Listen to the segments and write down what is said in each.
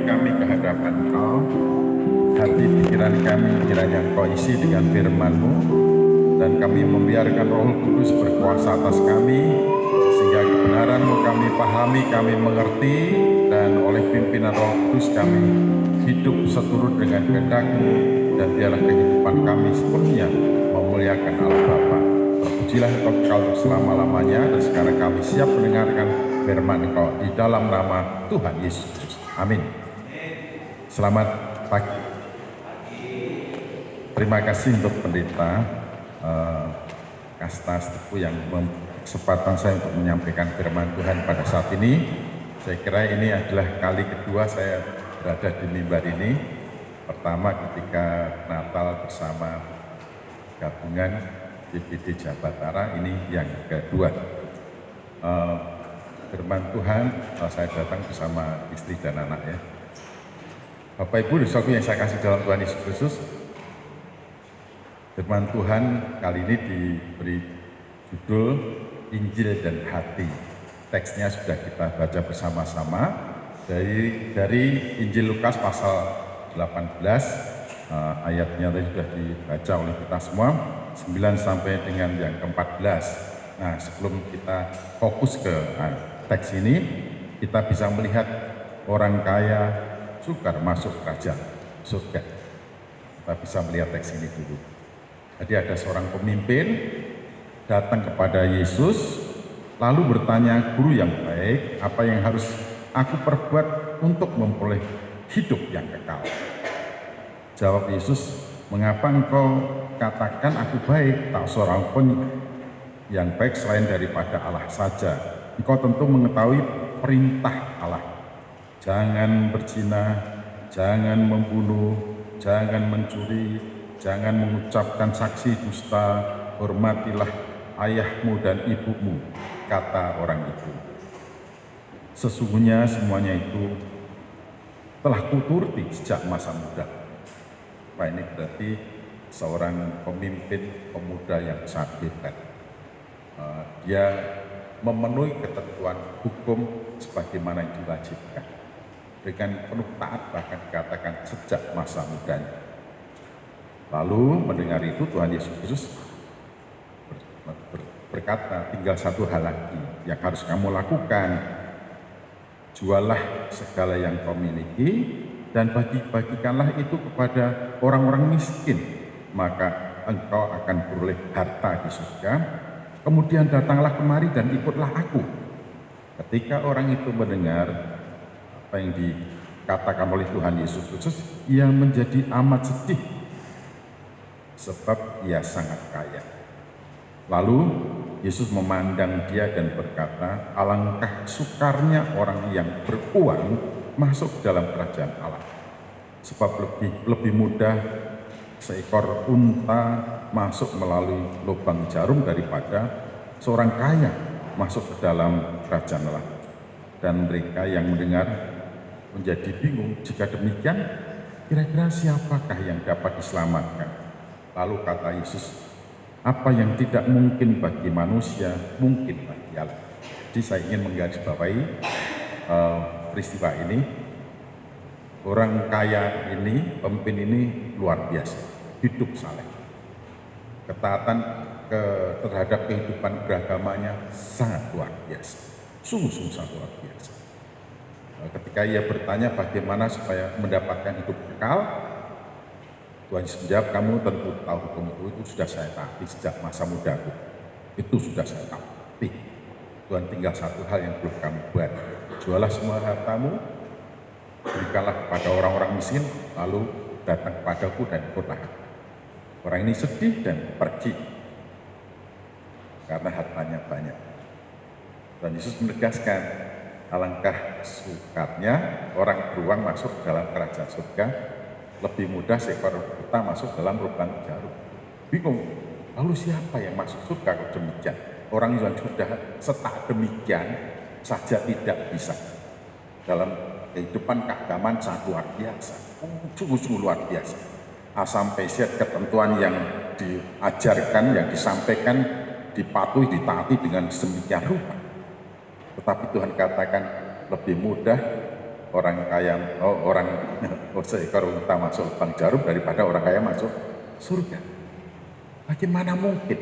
kami ke hadapan Engkau. Hati pikiran kami kiranya Engkau isi dengan firman-Mu, dan kami membiarkan Roh Kudus berkuasa atas kami, sehingga kebenaran-Mu kami pahami, kami mengerti, dan oleh pimpinan Roh Kudus kami hidup seturut dengan kehendak-Mu, dan biarlah kehidupan kami sepenuhnya memuliakan Allah Bapa. Terpujilah Engkau selama-lamanya, dan sekarang kami siap mendengarkan firman Engkau di dalam nama Tuhan Yesus. Amin. Selamat pagi. Terima kasih untuk pendeta Kasta Stepu yang kesempatan saya untuk menyampaikan firman Tuhan pada saat ini. Saya kira ini adalah kali kedua saya berada di mimbar ini. Pertama ketika Natal bersama gabungan GBD Jawa Batara, ini yang kedua. Firman Tuhan, saya datang bersama istri dan anak ya. Bapak Ibu, saudaraku yang saya kasih dalam Tuhan Yesus Kristus, firman Tuhan kali ini diberi judul Injil dan Hati. Teksnya sudah kita baca bersama-sama dari Injil Lukas pasal 18, ayatnya tadi sudah dibaca oleh kita semua, 9 sampai dengan yang ke-14. Nah, sebelum kita fokus ke teks ini, kita bisa melihat orang kaya sukar masuk kerajaan surga. Kita bisa melihat teks ini dulu. Jadi ada seorang pemimpin datang kepada Yesus, lalu bertanya, "Guru yang baik, apa yang harus aku perbuat untuk memperoleh hidup yang kekal?" Jawab Yesus, "Mengapa engkau katakan aku baik? Tak seorang pun yang baik selain daripada Allah saja. Engkau tentu mengetahui perintah Allah. Jangan berzina, jangan membunuh, jangan mencuri, jangan mengucapkan saksi dusta, hormatilah ayahmu dan ibumu," kata orang itu. "Sesungguhnya semuanya itu telah kuturuti sejak masa muda." Pak, ini berarti seorang pemimpin pemuda yang sangat hebat. Dia memenuhi ketentuan hukum sebagaimana yang diwajibkan. Dengan penuh taat, bahkan dikatakan sejak masa mudanya. Lalu mendengar itu Tuhan Yesus Kristus berkata, "Tinggal satu hal lagi yang harus kamu lakukan. Jualah segala yang kau miliki dan bagi-bagikanlah itu kepada orang-orang miskin, maka engkau akan beroleh harta di surga. Kemudian datanglah kemari dan ikutlah aku." Ketika orang itu mendengar apa yang dikatakan oleh Tuhan Yesus Kristus, ia menjadi amat sedih sebab ia sangat kaya. Lalu Yesus memandang dia dan berkata, "Alangkah sukarnya orang yang beruang masuk dalam kerajaan Allah. Sebab lebih mudah seekor unta masuk melalui lubang jarum daripada seorang kaya masuk ke dalam kerajaan Allah." Dan mereka yang mendengar menjadi bingung. Jika demikian, kira-kira siapakah yang dapat diselamatkan? Lalu kata Yesus, "Apa yang tidak mungkin bagi manusia, mungkin bagi Allah." Jadi saya ingin menggarisbawahi peristiwa ini. Orang kaya ini, pemimpin ini luar biasa, hidup saleh. Ketaatan terhadap kehidupan beragamanya sangat luar biasa, sungguh-sungguh sangat luar biasa. Ketika ia bertanya bagaimana supaya mendapatkan hidup kekal, Tuhan Yesus menjawab, "Kamu tentu tahu hukum itu sudah saya taati sejak masa mudaku. Itu sudah saya taati. Tuhan tinggal satu hal yang perlu kamu buat. Jualah semua hartamu, berikanlah kepada orang-orang miskin, lalu datang kepadaku dan ikutlah aku." Orang ini sedih dan pergi karena hartanya banyak. Dan Yesus menegaskan, alangkah sukarnya orang beruang masuk dalam kerajaan surga, lebih mudah seekor unta masuk dalam lubang jarum. Bingung, lalu siapa yang masuk surga kalau demikian? Orang yang sudah setak demikian saja tidak bisa. Dalam kehidupan keagamaan sangat luar biasa, sungguh-sungguh luar biasa. Sampai siap ketentuan yang diajarkan, yang disampaikan, dipatuhi, ditaati dengan sedemikian rupa. Tetapi Tuhan katakan lebih mudah orang kaya, seekor unta masuk lubang jarum daripada orang kaya masuk surga. Bagaimana mungkin?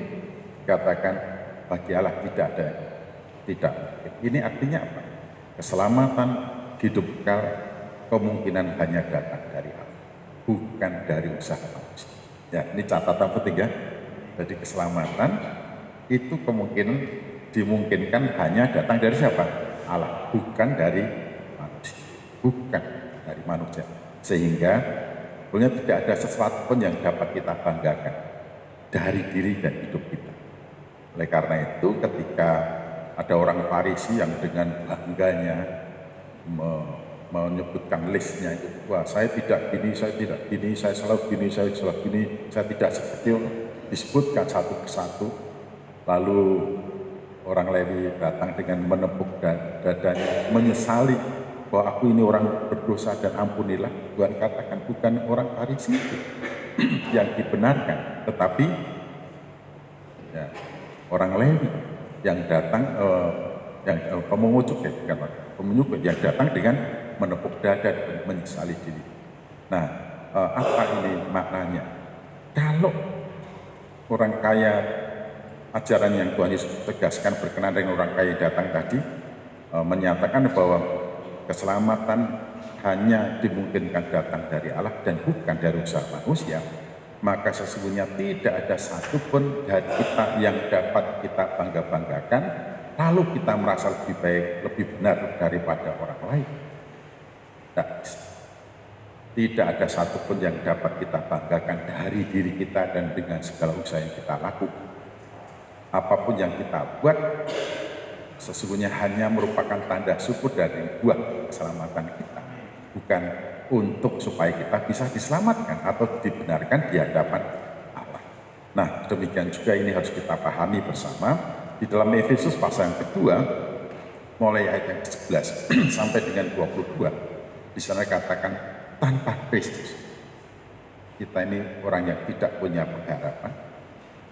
Katakan bagi Allah tidak ada, tidak. Ini artinya apa? Keselamatan hidup kekal kemungkinan hanya datang dari Allah, bukan dari usaha manusia. Ya, ini catatan penting ya. Jadi keselamatan itu kemungkinan dimungkinkan hanya datang dari siapa? Allah, bukan dari manusia. Bukan dari manusia. Sehingga sebenarnya tidak ada sesuatu pun yang dapat kita banggakan dari diri dan hidup kita. Oleh karena itu ketika ada orang Farisi yang dengan bangganya menyebutkan listnya itu, wah saya tidak gini, saya tidak gini, saya selalu gini, saya selalu gini, saya tidak seperti itu, disebutkan satu persatu. Lalu orang Lewi datang dengan menepuk dadanya, menyesali bahwa aku ini orang berdosa dan ampunilah. Tuhan katakan bukan orang Farisi itu yang dibenarkan, tetapi ya, orang Lewi yang datang, pemungut yang datang dengan menepuk dada dan menyesali diri. Nah, apa ini maknanya? Kalau orang kaya, ajaran yang Tuhan Yesus tegaskan berkenaan dengan orang kaya datang tadi, menyatakan bahwa keselamatan hanya dimungkinkan datang dari Allah dan bukan dari usaha manusia, maka sesungguhnya tidak ada satupun dari kita yang dapat kita bangga-banggakan, lalu kita merasa lebih baik, lebih benar daripada orang lain. Tidak ada satupun yang dapat kita banggakan dari diri kita dan dengan segala usaha yang kita lakukan. Apapun yang kita buat, sesungguhnya hanya merupakan tanda syukur dari buah keselamatan kita, bukan untuk supaya kita bisa diselamatkan atau dibenarkan di hadapan Allah. Nah, demikian juga ini harus kita pahami bersama di dalam Efesus pasal yang kedua, mulai ayat yang 11 sampai dengan 22. Di sana katakan tanpa Kristus kita ini orang yang tidak punya pengharapan.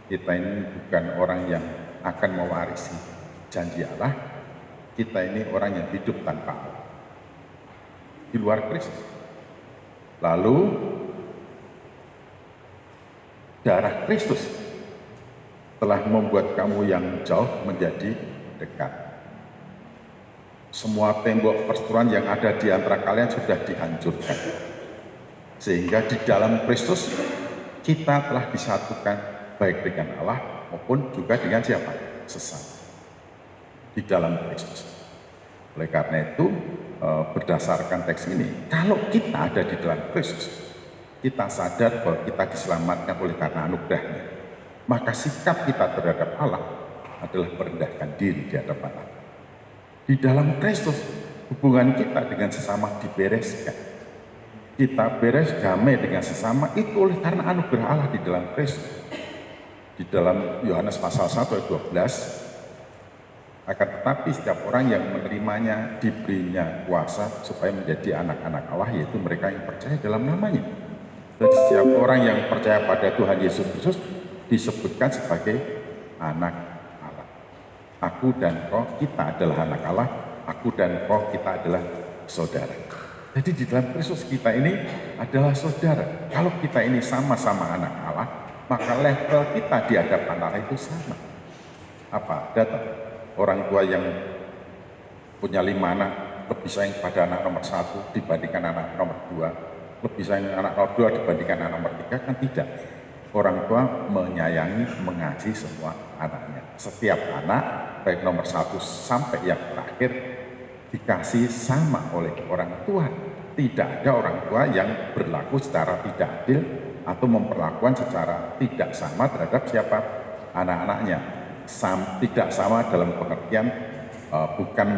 Kita ini bukan orang yang akan mewarisi janji Allah. Kita ini orang yang hidup tanpa Allah, di luar Kristus. Lalu darah Kristus telah membuat kamu yang jauh menjadi dekat. Semua tembok perseteruan yang ada di antara kalian sudah dihancurkan. Sehingga di dalam Kristus kita telah disatukan baik dengan Allah maupun juga dengan siapa? Sesama. Di dalam Kristus. Oleh karena itu, berdasarkan teks ini, kalau kita ada di dalam Kristus, kita sadar bahwa kita diselamatkan oleh karena anugerahnya, maka sikap kita terhadap Allah adalah merendahkan diri di hadapan Allah. Di dalam Kristus, hubungan kita dengan sesama dibereskan. Kita beres damai dengan sesama itu oleh karena anugerah Allah di dalam Kristus. Di dalam Yohanes pasal 1 ayat 12, akan tetapi setiap orang yang menerimanya diberinya kuasa supaya menjadi anak-anak Allah, yaitu mereka yang percaya dalam namanya. Dan setiap orang yang percaya pada Tuhan Yesus Kristus disebutkan sebagai anak Allah. Aku dan kau, kita adalah anak Allah. Aku dan kau, kita adalah saudara. Jadi di dalam Kristus kita ini adalah saudara. Kalau kita ini sama-sama anak Allah, maka level kita di hadapan Allah itu sama. Apa? Datang orang tua yang punya 5 anak lebih sayang pada anak nomor 1 dibandingkan anak nomor 2, lebih sayang anak nomor 2 dibandingkan anak nomor 3, kan tidak. Orang tua menyayangi, mengasihi semua anaknya. Setiap anak, baik nomor 1 sampai yang terakhir, dikasih sama oleh orang tua. Tidak ada orang tua yang berlaku secara tidak adil atau memperlakukan secara tidak sama terhadap siapa? Anak-anaknya. Tidak sama dalam pengertian bukan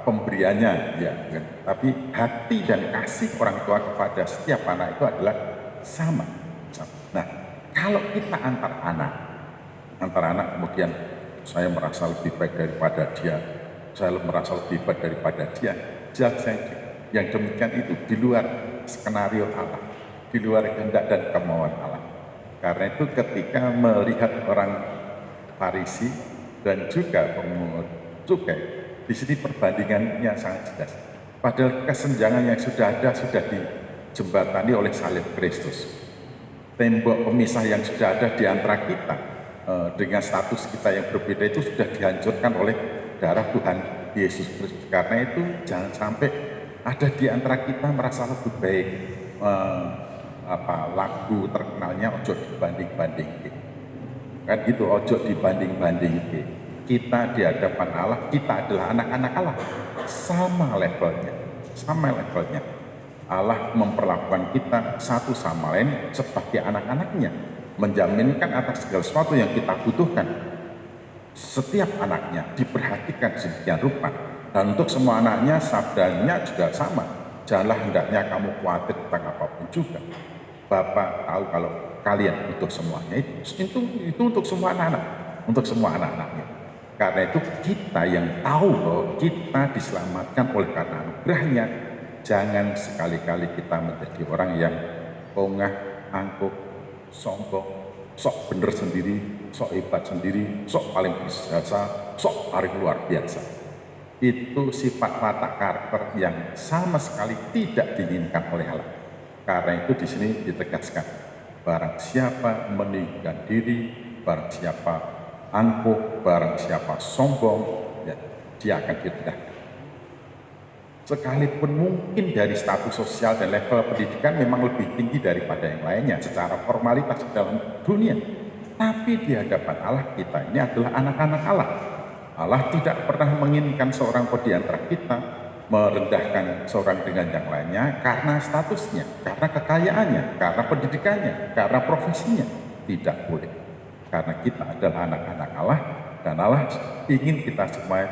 pemberiannya, ya, tapi hati dan kasih orang tua kepada setiap anak itu adalah sama. Nah, kalau kita antar anak kemudian saya merasa lebih baik daripada dia, saya merasa lebih baik daripada dia, yang demikian itu di luar skenario Allah, di luar kehendak dan kemauan Allah. Karena itu ketika melihat orang Farisi dan juga pemungut cukai, di sini perbandingannya sangat jelas. Padahal kesenjangan yang sudah ada sudah dijembatani oleh salib Kristus. Tembok pemisah yang sudah ada di antara kita dengan status kita yang berbeda itu sudah dihancurkan oleh darah Tuhan Yesus Kristus. Karena itu jangan sampai ada di antara kita merasa lebih baik. Lagu terkenalnya ojo dibanding-banding, kan gitu, ojo dibanding-banding. Kita di hadapan Allah, kita adalah anak-anak Allah, sama levelnya. Allah memperlakukan kita satu sama lain sebagai anak-anaknya, menjaminkan atas segala sesuatu yang kita butuhkan. Setiap anaknya diperhatikan sedemikian rupa, dan untuk semua anaknya sabdanya juga sama. Janganlah hendaknya kamu khawatir tentang apapun juga. Bapak tahu kalau kalian butuh semuanya, itu untuk semua anak-anak, untuk semua anak-anaknya. Karena itu kita yang tahu bahwa kita diselamatkan oleh karena anugerahnya. Jangan sekali-kali kita menjadi orang yang pongah, angkuh, sombong, sok bener sendiri, sok hebat sendiri, sok paling berjasa, sok paling luar biasa. Itu sifat watak karakter yang sama sekali tidak diinginkan oleh Allah. Karena itu di sini ditegaskan, barang siapa meninggikan diri, barang siapa angkuh, barang siapa sombong, ya, dia akan direndahkan. Sekalipun mungkin dari status sosial dan level pendidikan memang lebih tinggi daripada yang lainnya secara formalitas dalam dunia, tapi di hadapan Allah kita ini adalah anak-anak Allah. Allah tidak pernah menginginkan seorang di antara kita merendahkan seorang dengan yang lainnya karena statusnya, karena kekayaannya, karena pendidikannya, karena profesinya. Tidak boleh. Karena kita adalah anak-anak Allah, dan Allah ingin kita semua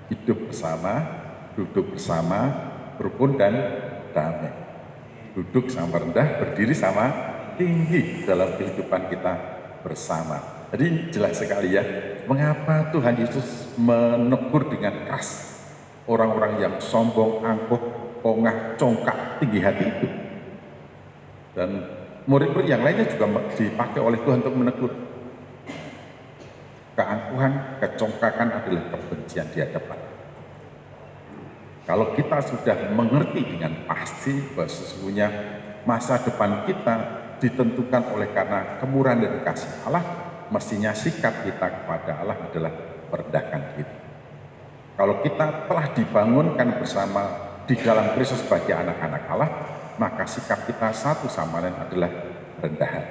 hidup bersama, duduk bersama, rukun dan damai. Duduk sama rendah, berdiri sama tinggi dalam kehidupan kita bersama. Jadi jelas sekali ya, mengapa Tuhan Yesus menegur dengan keras orang-orang yang sombong, angkuh, pongah, congkak, tinggi hati itu. Dan murid-murid yang lainnya juga dipakai oleh Tuhan untuk menegur. Keangkuhan, kecongkakan adalah kebencian di hadapan. Kalau kita sudah mengerti dengan pasti bahwa sesungguhnya masa depan kita ditentukan oleh karena kemurahan dan kasih Allah, mestinya sikap kita kepada Allah adalah merendahkan diri. Kalau kita telah dibangunkan bersama di dalam Kristus sebagai anak-anak Allah, maka sikap kita satu sama lain adalah rendahan.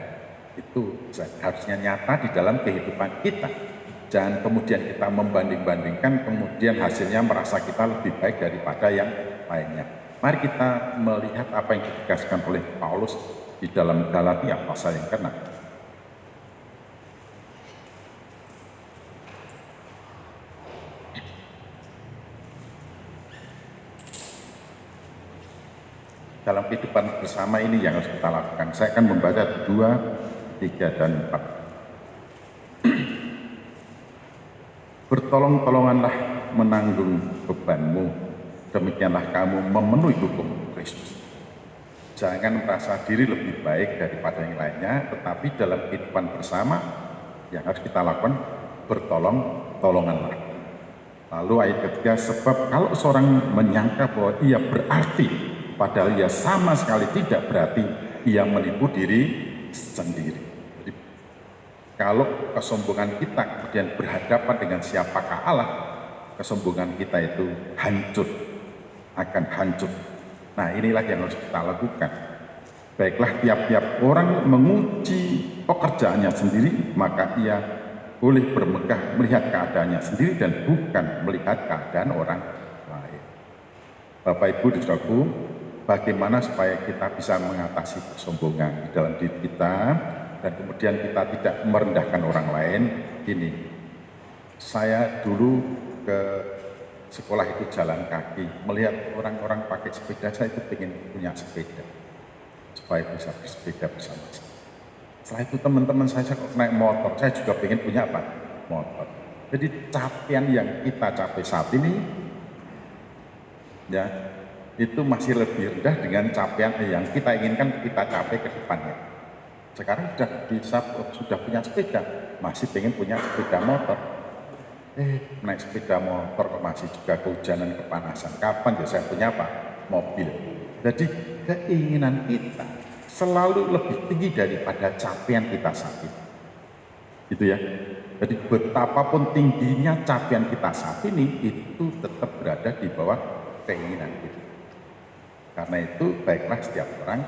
Itu harusnya nyata di dalam kehidupan kita. Jangan kemudian kita membanding-bandingkan, kemudian hasilnya merasa kita lebih baik daripada yang lainnya. Mari kita melihat apa yang ditegaskan oleh Paulus di dalam Galatia pasal yang ke-6. Dalam kehidupan bersama ini yang harus kita lakukan. Saya akan membaca 2, 3, dan 4. Bertolong-tolonganlah menanggung bebanmu, demikianlah kamu memenuhi hukum Kristus. Jangan merasa diri lebih baik daripada yang lainnya, tetapi dalam kehidupan bersama yang harus kita lakukan, bertolong-tolonganlah. Lalu ayat ketiga, sebab kalau seorang menyangka bahwa ia berarti, padahal ia sama sekali tidak berarti, ia menipu diri sendiri. Kalau kesombongan kita kemudian berhadapan dengan siapakah Allah, kesombongan kita itu hancur, akan hancur. Nah, inilah yang harus kita lakukan. Baiklah, tiap-tiap orang menguji pekerjaannya sendiri, maka ia boleh bermegah melihat keadaannya sendiri dan bukan melihat keadaan orang lain. Bapak Ibu saudaraku, bagaimana supaya kita bisa mengatasi kesombongan di dalam diri kita, dan kemudian kita tidak merendahkan orang lain. Ini, saya dulu ke sekolah itu jalan kaki, melihat orang-orang pakai sepeda, saya itu ingin punya sepeda, supaya bisa bersepeda bersama saya. Setelah itu teman-teman saya kok naik motor, saya juga ingin punya apa? Motor. Jadi capaian yang kita capai saat ini, ya, itu masih lebih rendah dengan capaian yang kita inginkan kita capai ke depannya. Sekarang sudah punya sepeda, masih pengen punya sepeda motor. naik sepeda motor kok masih juga kehujanan, kepanasan. Kapan ya saya punya apa? Mobil. Jadi keinginan kita selalu lebih tinggi daripada capaian kita saat ini. Gitu ya. Jadi betapapun tingginya capaian kita saat ini, itu tetap berada di bawah keinginan kita. Karena itu baiklah setiap orang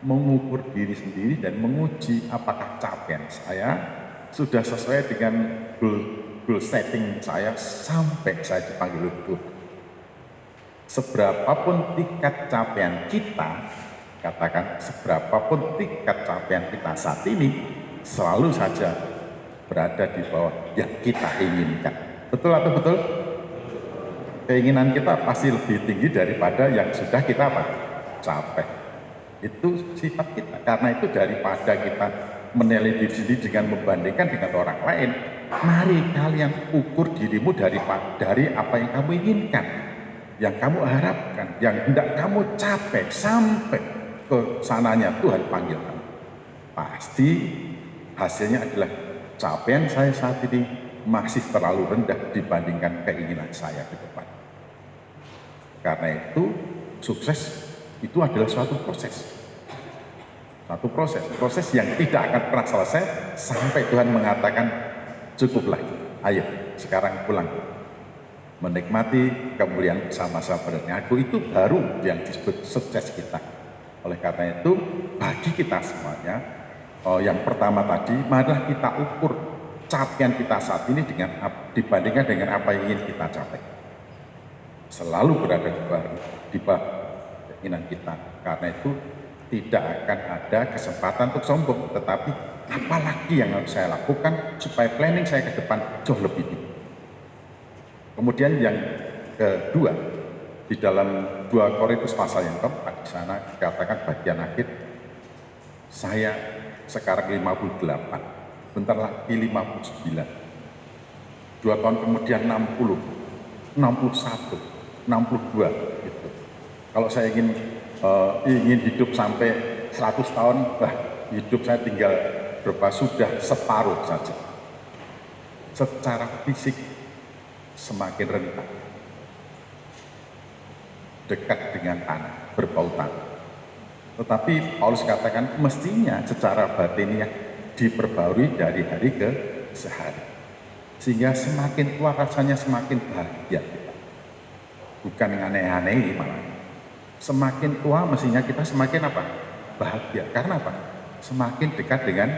mengukur diri sendiri dan menguji apakah capaian saya sudah sesuai dengan goal setting saya sampai saya dipanggil Tuhan. Seberapapun tingkat capaian kita, katakan seberapapun tingkat capaian kita saat ini, selalu saja berada di bawah yang kita inginkan. Betul atau betul? Keinginan kita pasti lebih tinggi daripada yang sudah kita apa? Capai. Itu sifat kita. Karena itu daripada kita menilai diri sendiri dengan membandingkan dengan orang lain, mari kalian ukur dirimu dari apa yang kamu inginkan, yang kamu harapkan, yang hendak kamu capai sampai ke sananya Tuhan panggil kamu. Pasti hasilnya adalah capaian saya saat ini masih terlalu rendah dibandingkan keinginan saya ke depan. Karena itu sukses itu adalah suatu proses. Satu proses yang tidak akan pernah selesai sampai Tuhan mengatakan cukuplah, ayo sekarang pulang menikmati kemuliaan bersama-sama dengan aku. Itu baru yang disebut sukses kita. Oleh karena itu bagi kita semuanya, yang pertama tadi, marilah kita ukur capaian kita saat ini dibandingkan dengan apa yang ingin kita capai. Selalu berada di bawah keinginan kita. Karena itu tidak akan ada kesempatan untuk sombong, tetapi apalagi yang harus saya lakukan supaya planning saya ke depan jauh lebih tinggi. Kemudian yang kedua, di dalam 2 Korintus pasal yang keempat, di sana dikatakan bagian akhir, saya sekarang 58, bentar lagi 59, 2 tahun kemudian 60, 61, 62 gitu. Kalau saya ingin hidup sampai 100 tahun, hidup saya tinggal sudah separuh saja. Secara fisik semakin rentan, dekat dengan tanah, berbau tanah. Tetapi Paulus katakan mestinya secara batiniah diperbarui dari hari ke sehari. Sehingga semakin tua rasanya semakin bahagia kita. Bukan aneh-aneh malah. Semakin tua mestinya kita semakin apa? Bahagia. Karena apa? Semakin dekat dengan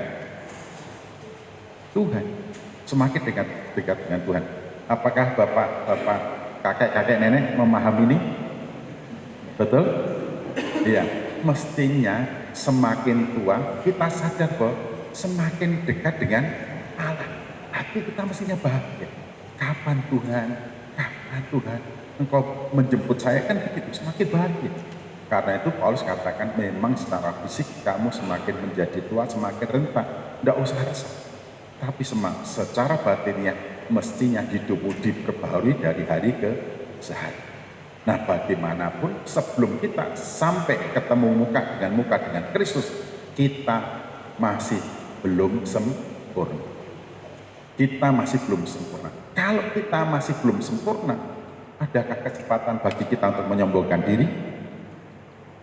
Tuhan. Semakin dekat dengan Tuhan. Apakah bapak, kakek, nenek memahami ini? Betul? Iya. Mestinya semakin tua kita sadar bahwa semakin dekat dengan Allah. Hati kita mestinya bahagia. Kapan Tuhan Engkau menjemput saya, kan begitu, semakin bahagia. Karena itu Paulus katakan memang secara fisik kamu semakin menjadi tua, semakin rentan. Tidak usah resah. Tapi secara batinnya mestinya hidupmu diperbaharui dari hari ke sehari. Nah, bagaimanapun sebelum kita sampai ketemu muka dengan Kristus, kita masih belum sempurna. Kita masih belum sempurna. Kalau kita masih belum sempurna, adakah kesempatan bagi kita untuk menyombongkan diri?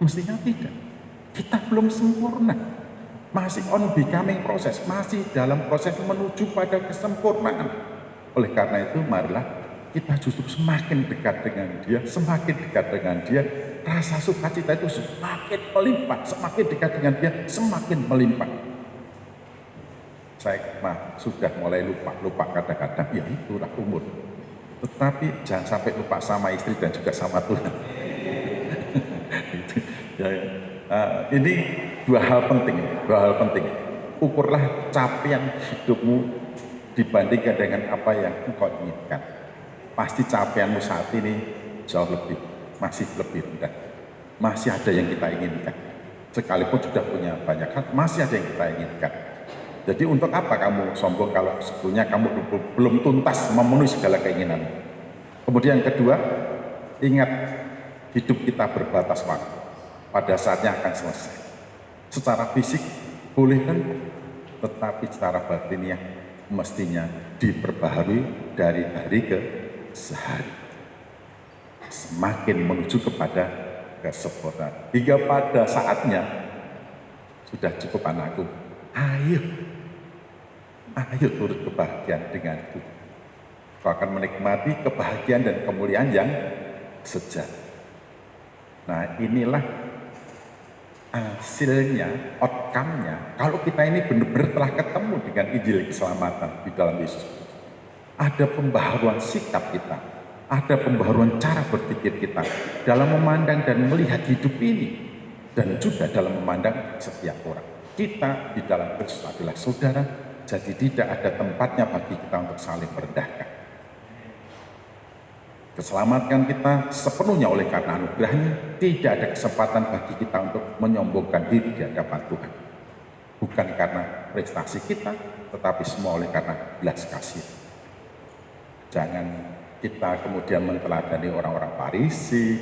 Mestinya tidak. Kita belum sempurna. Masih on becoming proses, masih dalam proses menuju pada kesempurnaan. Oleh karena itu, marilah kita justru semakin dekat dengan Dia, rasa sukacita itu semakin melimpah, semakin dekat dengan Dia, semakin melimpah. Saya sudah mulai lupa kadang-kadang, ya itulah umur. Tetapi jangan sampai lupa sama istri dan juga sama Tuhan. Ini dua hal penting. Ukurlah capaian hidupmu dibandingkan dengan apa yang engkau inginkan. Pasti capaianmu saat ini masih lebih rendah. Masih ada yang kita inginkan. Sekalipun sudah punya banyak hal, masih ada yang kita inginkan. Jadi untuk apa kamu sombong kalau sebetulnya kamu belum tuntas memenuhi segala keinginan. Kemudian yang kedua, ingat hidup kita berbatas waktu. Pada saatnya akan selesai. Secara fisik boleh kan, tetapi secara batinnya mestinya diperbaharui dari hari ke sehari. Semakin menuju kepada kesempurnaan. Hingga pada saatnya, sudah cukup anakku, ayo turut kebahagiaan denganku. Kau akan menikmati kebahagiaan dan kemuliaan yang sejati. Nah, inilah hasilnya, outcome-nya, kalau kita ini benar-benar telah ketemu dengan Injil keselamatan di dalam Yesus. Ada pembaharuan sikap kita, ada pembaharuan cara berpikir kita dalam memandang dan melihat hidup ini, dan juga dalam memandang setiap orang. Kita di dalam Kristus adalah saudara, jadi tidak ada tempatnya bagi kita untuk saling merendahkan. Keselamatkan kita sepenuhnya oleh karena anugerahnya, tidak ada kesempatan bagi kita untuk menyombongkan diri di hadapan Tuhan. Bukan karena prestasi kita, tetapi semua oleh karena belas kasih. Jangan kita kemudian menteladani orang-orang Farisi,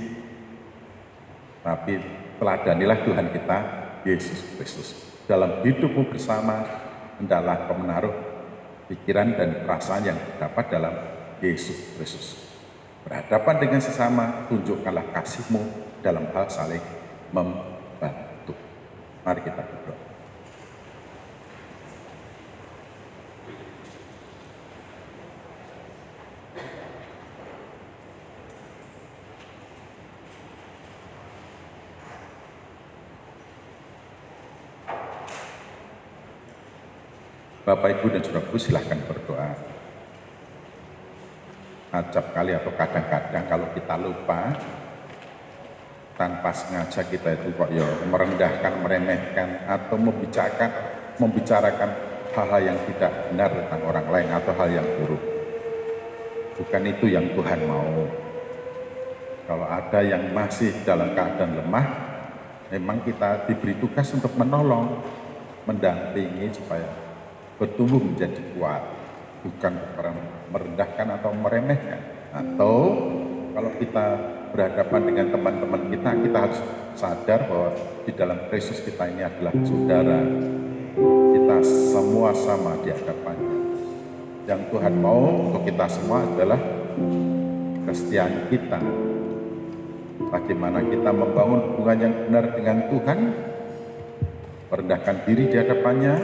tapi teladanilah Tuhan kita, Yesus Kristus. Dalam hidupmu bersama, hendaklah kau menaruh pikiran dan perasaan yang terdapat dalam Yesus Kristus. Berhadapan dengan sesama, tunjukkanlah kasihmu dalam hal saling membantu. Mari kita berdoa. Bapak, Ibu, dan Saudaraku, silahkan berdoa. Acap kali atau kadang-kadang kalau kita lupa, tanpa sengaja kita itu kok ya merendahkan, meremehkan, atau membicarakan hal-hal yang tidak benar tentang orang lain atau hal yang buruk. Bukan itu yang Tuhan mau. Kalau ada yang masih dalam keadaan lemah, memang kita diberi tugas untuk menolong, mendampingi supaya bertumbuh menjadi kuat, bukan merendahkan atau meremehkan. Atau kalau kita berhadapan dengan teman-teman kita harus sadar bahwa di dalam Kristus kita ini adalah saudara. Kita semua sama di hadapannya. Yang Tuhan mau untuk kita semua adalah kesetiaan kita. Bagaimana kita membangun hubungan yang benar dengan Tuhan, merendahkan diri di hadapannya,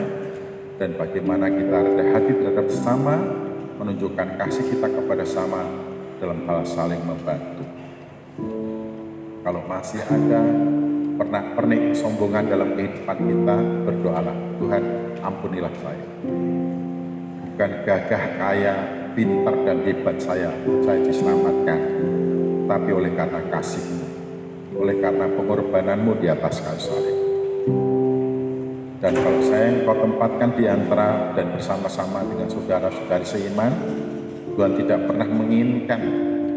dan bagaimana kita rendah hati terhadap sesama, menunjukkan kasih kita kepada sama dalam hal saling membantu. Kalau masih ada pernak-pernik kesombongan dalam kehidupan kita, berdoalah, Tuhan ampunilah saya. Bukan gagah, kaya, pintar, dan hebat saya diselamatkan, tapi oleh karena kasih-Mu, oleh karena pengorbananmu di atas kayu salib. Dan kalau saya Engkau tempatkan di antara dan bersama-sama dengan saudara-saudari seiman, Tuhan tidak pernah menginginkan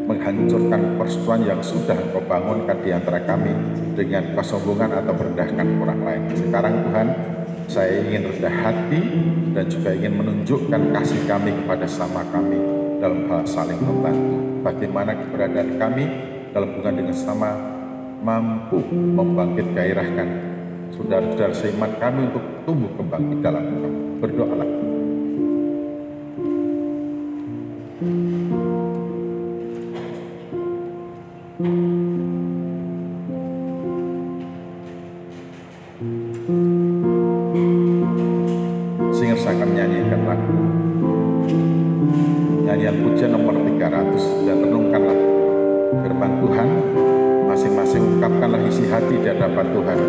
menghancurkan persekutuan yang sudah Engkau bangunkan di antara kami dengan kesombongan atau merendahkan orang lain. Sekarang Tuhan, saya ingin rendah hati dan juga ingin menunjukkan kasih kami kepada sama kami dalam hal saling membantu. Bagaimana keberadaan kami dalam hubungan dengan sama mampu membangkit gairahkan saudara-saudara seiman kami untuk tumbuh kembang di dalam Engkau. Berdoalah. Singers akan menyanyikan lagu nyanyian pujian nomor 300 dan renungkanlah firman Tuhan. Masing-masing ungkapkanlah isi hati di hadapan Tuhan.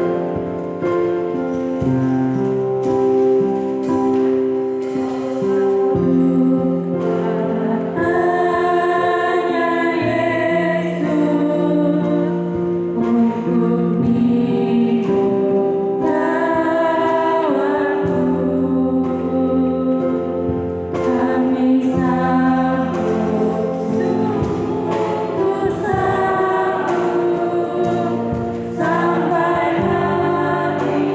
Sampai hari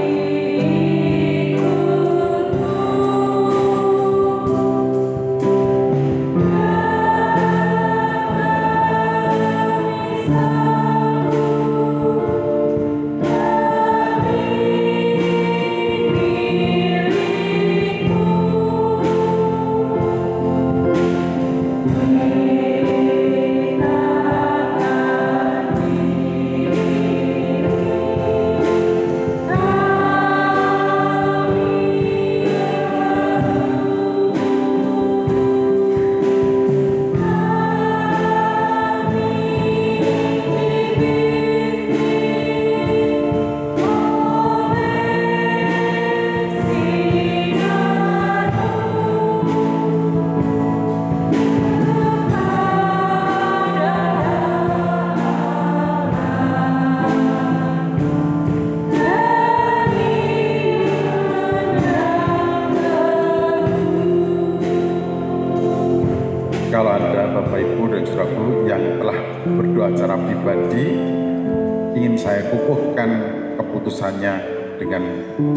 pribadi ingin saya kukuhkan keputusannya dengan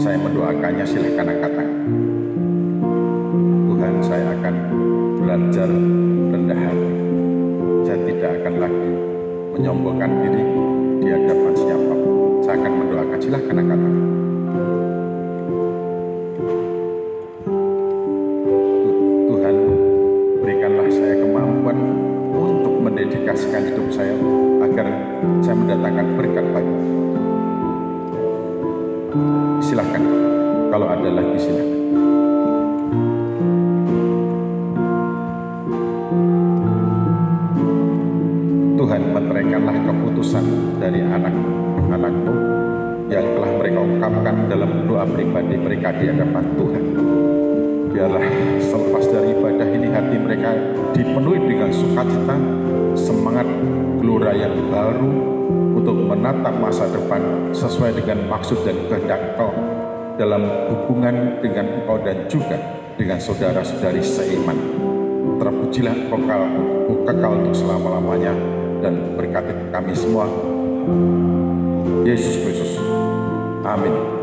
saya mendoakannya, silahkan angkat tangan. Tuhan, saya akan belajar rendah hati. Saya tidak akan lagi menyombongkan diri di hadapan siapapun. Saya akan mendoakan, silahkan angkat tangan. Tuhan, berikanlah saya kemampuan untuk mendedikasikan hidup saya agar saya mendatangkan berkat bagi. Silahkan, kalau ada lagi silahkan. Tuhan, meteraikanlah keputusan dari anak-anakmu yang telah mereka ungkapkan dalam doa pribadi mereka di hadapan Tuhan. Biarlah selepas dari ibadah ini hati mereka dipenuhi dengan sukacita, semangat, gelora yang baru untuk menatap masa depan sesuai dengan maksud dan kehendak Engkau dalam hubungan dengan Engkau dan juga dengan saudara-saudari seiman. Terpujilah Engkau kekal untuk selama-lamanya dan berkati kami semua. Yesus Kristus. Amin.